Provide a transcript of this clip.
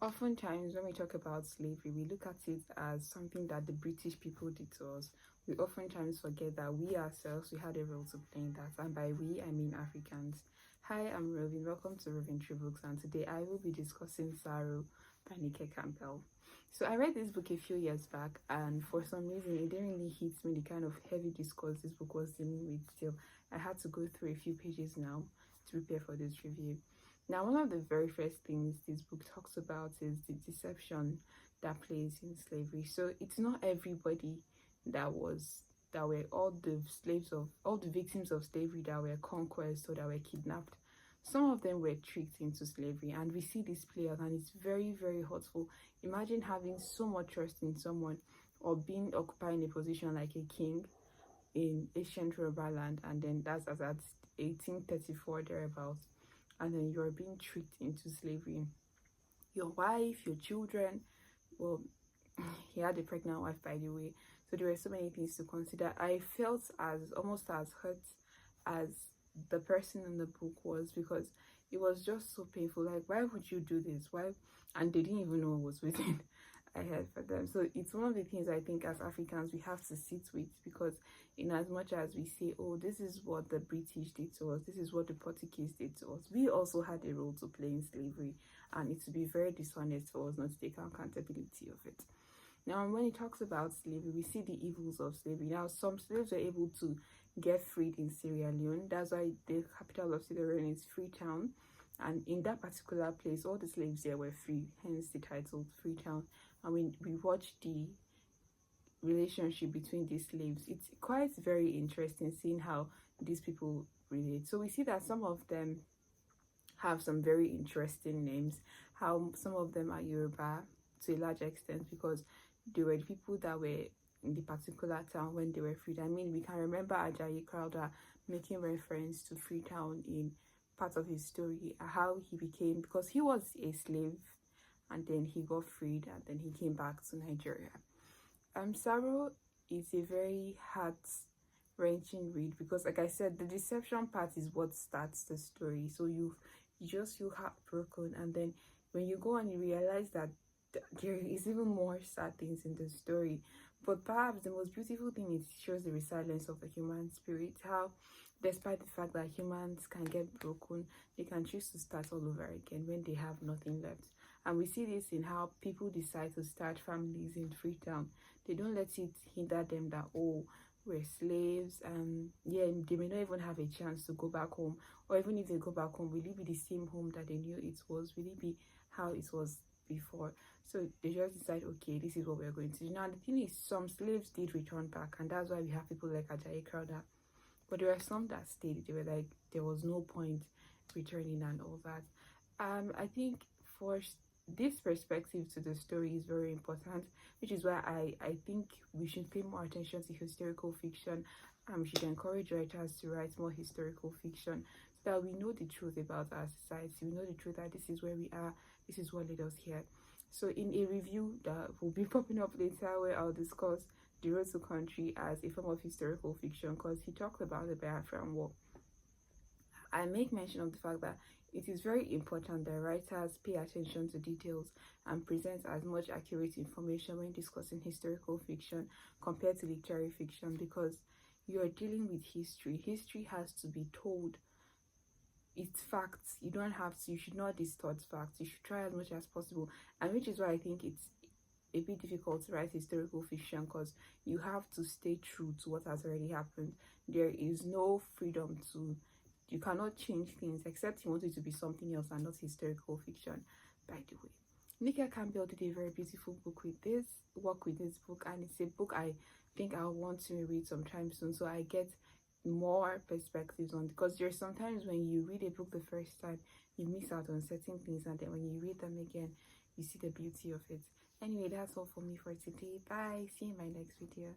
Oftentimes, when we talk about slavery, we look at it as something that the British people did to us. We oftentimes forget that we ourselves, we had a role to play in that. And by we, I mean Africans. Hi, I'm Robin. Welcome to Robin Tree Books. And today I will be discussing Saro by Campbell. So I read this book a few years back, and for some reason, it didn't really hit me the kind of heavy discourse this book was dealing with. Still, I had to go through a few pages now to prepare for this review. Now, one of the very first things this book talks about is the deception that plays in slavery. So it's not everybody that were all the victims of slavery that were conquests or that were kidnapped. Some of them were tricked into slavery, and we see this play out, and it's very, very hurtful. Imagine having so much trust in someone or being occupying a position like a king in ancient Yoruba land, and then that's as at 1834 thereabouts, and then you're being tricked into slavery. Your wife, your children, well, he had a pregnant wife, by the way, so there were so many things to consider. I felt almost as hurt as the person in the book was, because it was just so painful. Like, why would you do this? Why? And they didn't even know what was within ahead for them. So it's one of the things I think as Africans we have to sit with, because in as much as we say, oh, this is what the British did to us, this is what the Portuguese did to us, we also had a role to play in slavery, and it would be very dishonest for us not to take accountability of it. Now, when it talks about slavery, we see the evils of slavery. Now, some slaves were able to get freed in Sierra Leone. That's why the capital of Sierra Leone is Freetown, and in that particular place all the slaves there were free, hence the title Freetown. And when we watch the relationship between these slaves, it's quite very interesting seeing how these people relate. So we see that some of them have some very interesting names, how some of them are Yoruba to a large extent, because they were the people that were in the particular town when they were freed. I mean, we can remember Ajayi Crowder making reference to Freetown in part of his story, how he became, because he was a slave and then he got freed and then he came back to Nigeria. Saro is a very heart-wrenching read, because like I said, the deception part is what starts the story. So you just feel heartbroken, and then when you go and you realize that there is even more sad things in the story. But perhaps the most beautiful thing is it shows the resilience of the human spirit, how despite the fact that humans can get broken, they can choose to start all over again when they have nothing left. And we see this in how people decide to start families in Freetown. They don't let it hinder them that, oh, we're slaves, and yeah, they may not even have a chance to go back home. Or even if they go back home, will it be the same home that they knew it was? Will it be how it was before? So they just decide, okay, this is what we're going to do. Now the thing is, some slaves did return back, and that's why we have people like Ajayi Crowder. But there are some that stayed. They were like, there was no point returning and all that. I think for this perspective to the story is very important, which is why I think we should pay more attention to historical fiction. We should encourage writers to write more historical fiction, so that we know the truth about our society. We know the truth that this is where we are, this is what led us here. So in a review that will be popping up later, where I'll discuss The Road to Country as a form of historical fiction, because he talked about the Biafran War, I make mention of the fact that it is very important that writers pay attention to details and present as much accurate information when discussing historical fiction compared to literary fiction, because you are dealing with history. History has to be told. It's facts. You should not distort facts. You should try as much as possible, and which is why I think it's a bit difficult to write historical fiction, because you have to stay true to what has already happened. There is no freedom to, you cannot change things except you want it to be something else and not historical fiction, by the way. Campbell did a very beautiful book with this book, and it's a book I think I want to read sometime soon, so I get more perspectives on, because there's sometimes when you read a book the first time you miss out on certain things, and then when you read them again you see the beauty of it. Anyway, that's all for me for today. Bye. See you in my next video.